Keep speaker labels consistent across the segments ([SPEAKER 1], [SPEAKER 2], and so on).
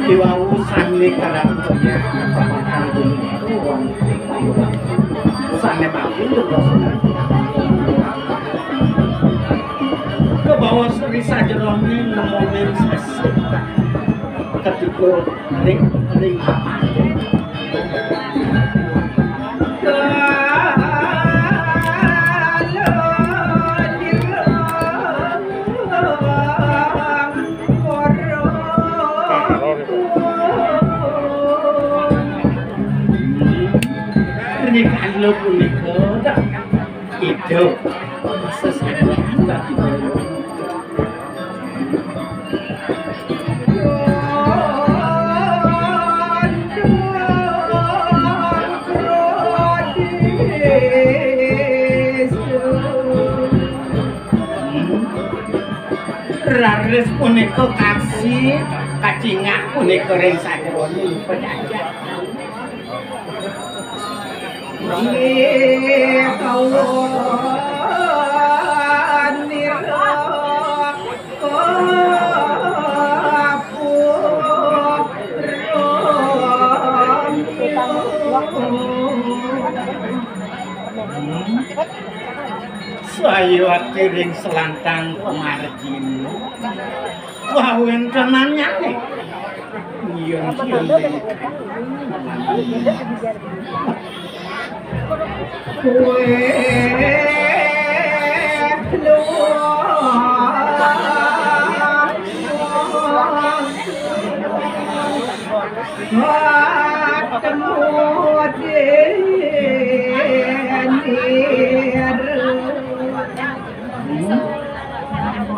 [SPEAKER 1] Diwausan nih karakternya kecamatan Gunung itu usannya bagus juga ke bawah seri sajeroni nemonin sesi ketika ring apa kalau punika itu sesuatu raris punika kasih kacingak punika ring sajeroni pejajan saya kiring selantang pemargin wawen tenannya nih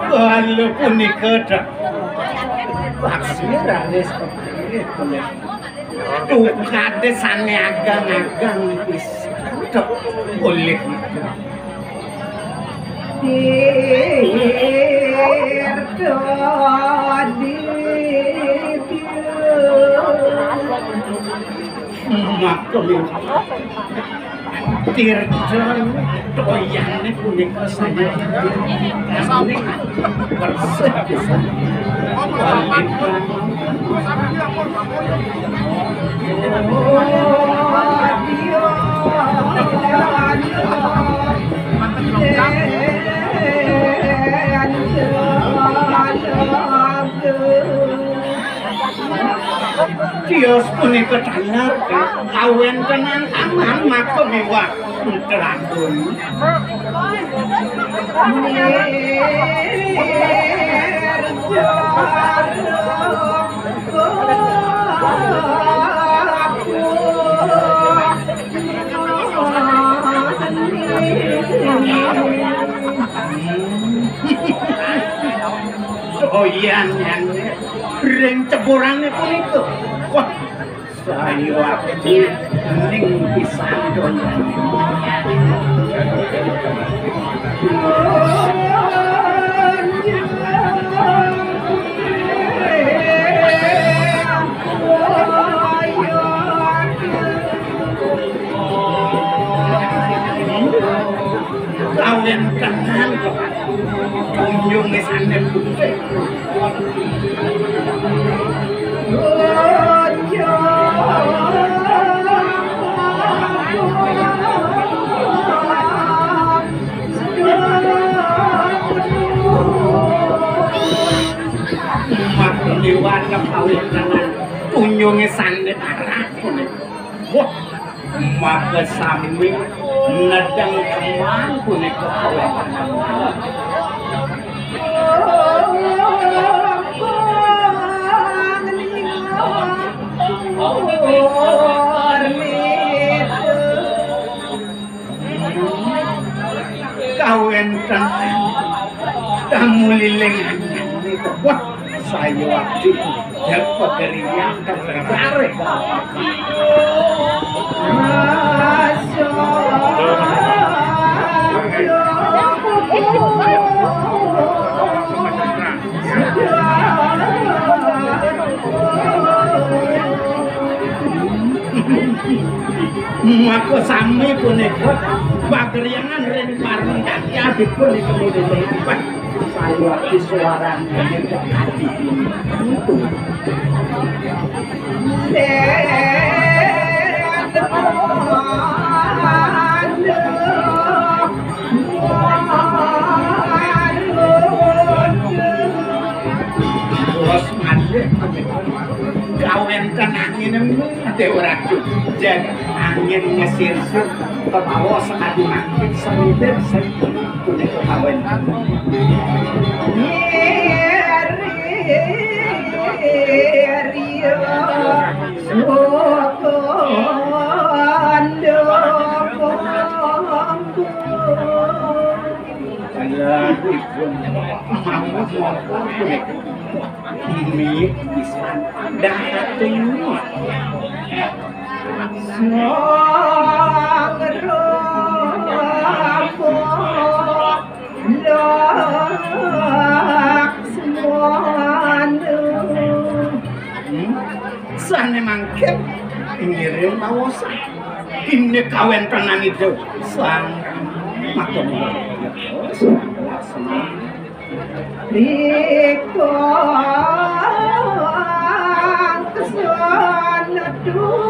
[SPEAKER 1] kalau punika dak paksir raris itu tuh kadesane agang-agang wis tok boleh Tirta toyannya punika saya Kios punika dalar kawen tenan aman maka biwa terangkun doyan yang ring ceburane punika wah saya akeh ning pisan doyan kawen tenan kok kunjung esane putih Dewan kawinan kunjunge sande parah wah maka sami nedang kemang punika kawinan kawen tamu liling Wah, saya waktu dan pegerian tertarik. Maka sami punika pageriangan ring pareng kaki adipun kemudian saya di suara mendekati bos malih kawen kan angin ada orang jaga angin ngesir-sir ke bawah sekali makin semintir punya kawen ini bisa dahatin sana mangkep ngirim bawasan ini kawan tenang itu sang makom Rikong kesana dusta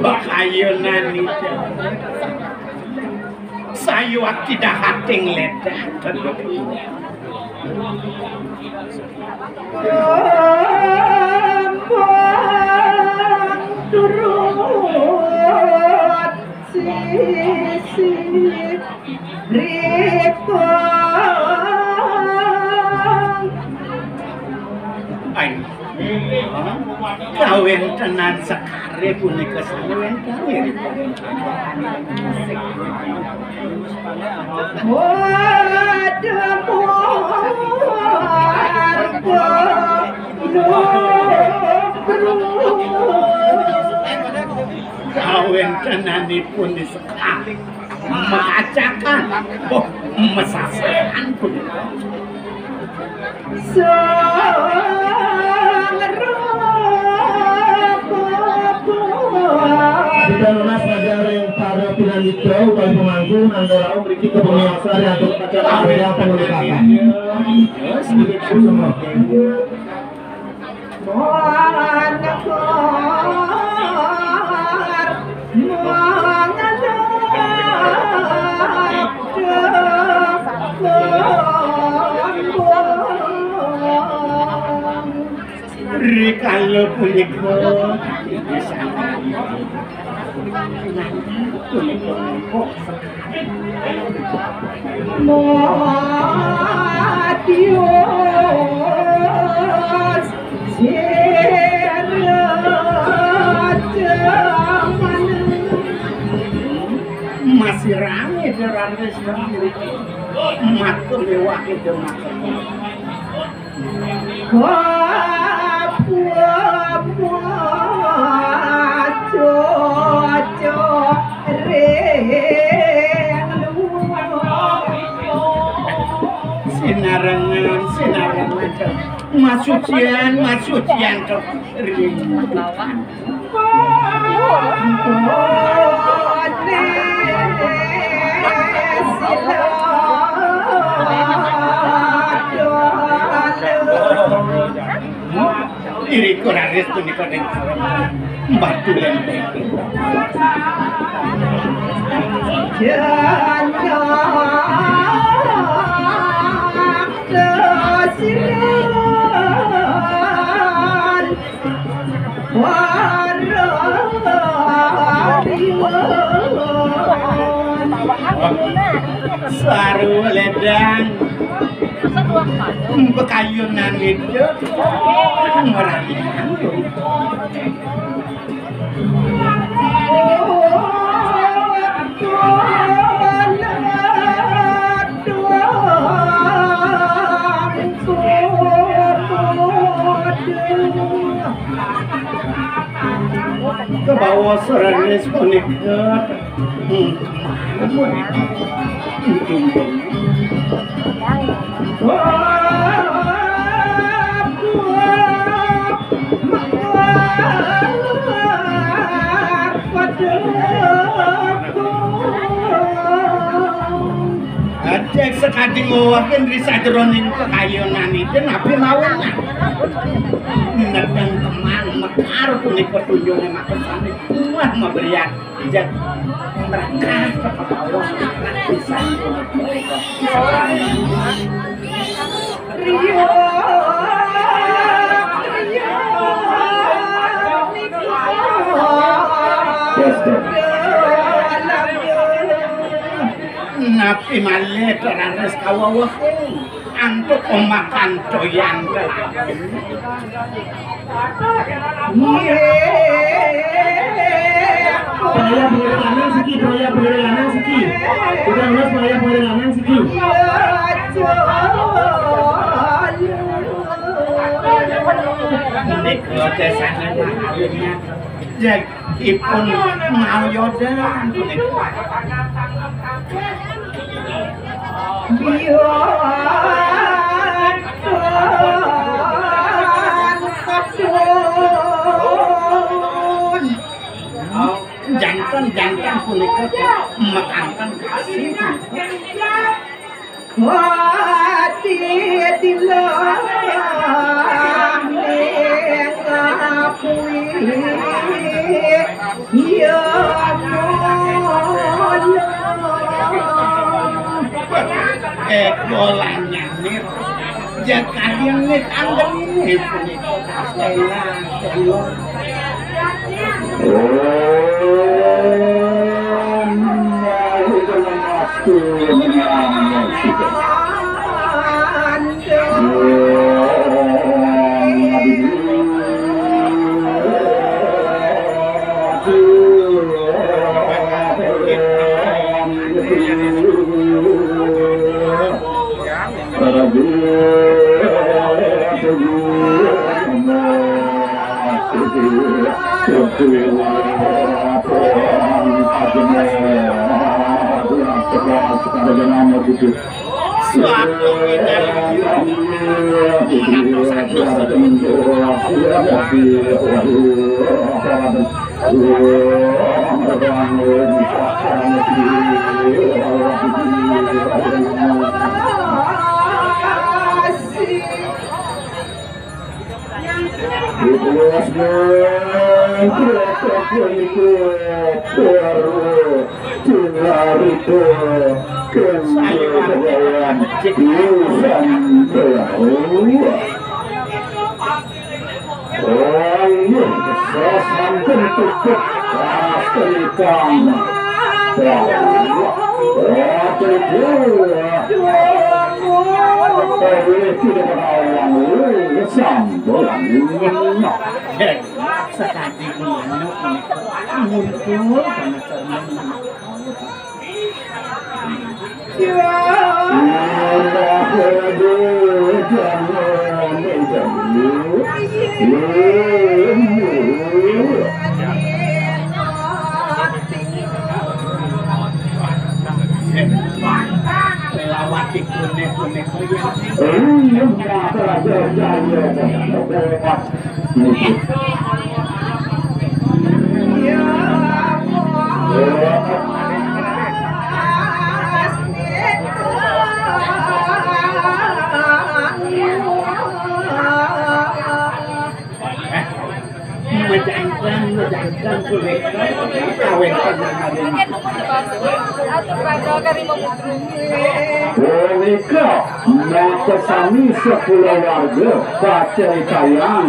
[SPEAKER 1] bakayunan itu sayuak tidak hati ngeledak turut sisi rikong ayo kawin tenan sekali punika sawen kawin kawin tenanipun sekali mengacakan mesasaran pun
[SPEAKER 2] kita lunas ngajarin para tunanitra upaya pemangku antara memiliki kepenguasaan untuk acara area penelitian. Sedikit semua.
[SPEAKER 1] Kalau punika bisa Matius masih rame derane sendiri matur lewat itu matur sinarangan masucian ke rindukan iri kuraris punika den batu lempeng saru ledang bekayunan itu ngorang ke bawah serenis punika Cek sekadi ngowakin risa jroning kekayonan itu nabi mawon nedang teman mekar punika tunjunge makesane wah maberian jak mereka kepada Allah bisa Rio Napi malih terus kawawah antuk omakan doyan
[SPEAKER 2] Peraya boleh lanang siki, peraya boleh lanang siki. Udah mas peraya boleh lanang siki.
[SPEAKER 1] Ini kalau desanya jak ipun mau yodan jantan punika makankan kasih hati dilah mengakui ya bolanya nih jangan yang nih anggen ini punika Stella sekali muncul lawati kunek-kunek menjangkan kulit kawin Boneka, mau kesami 10 warga baca tayang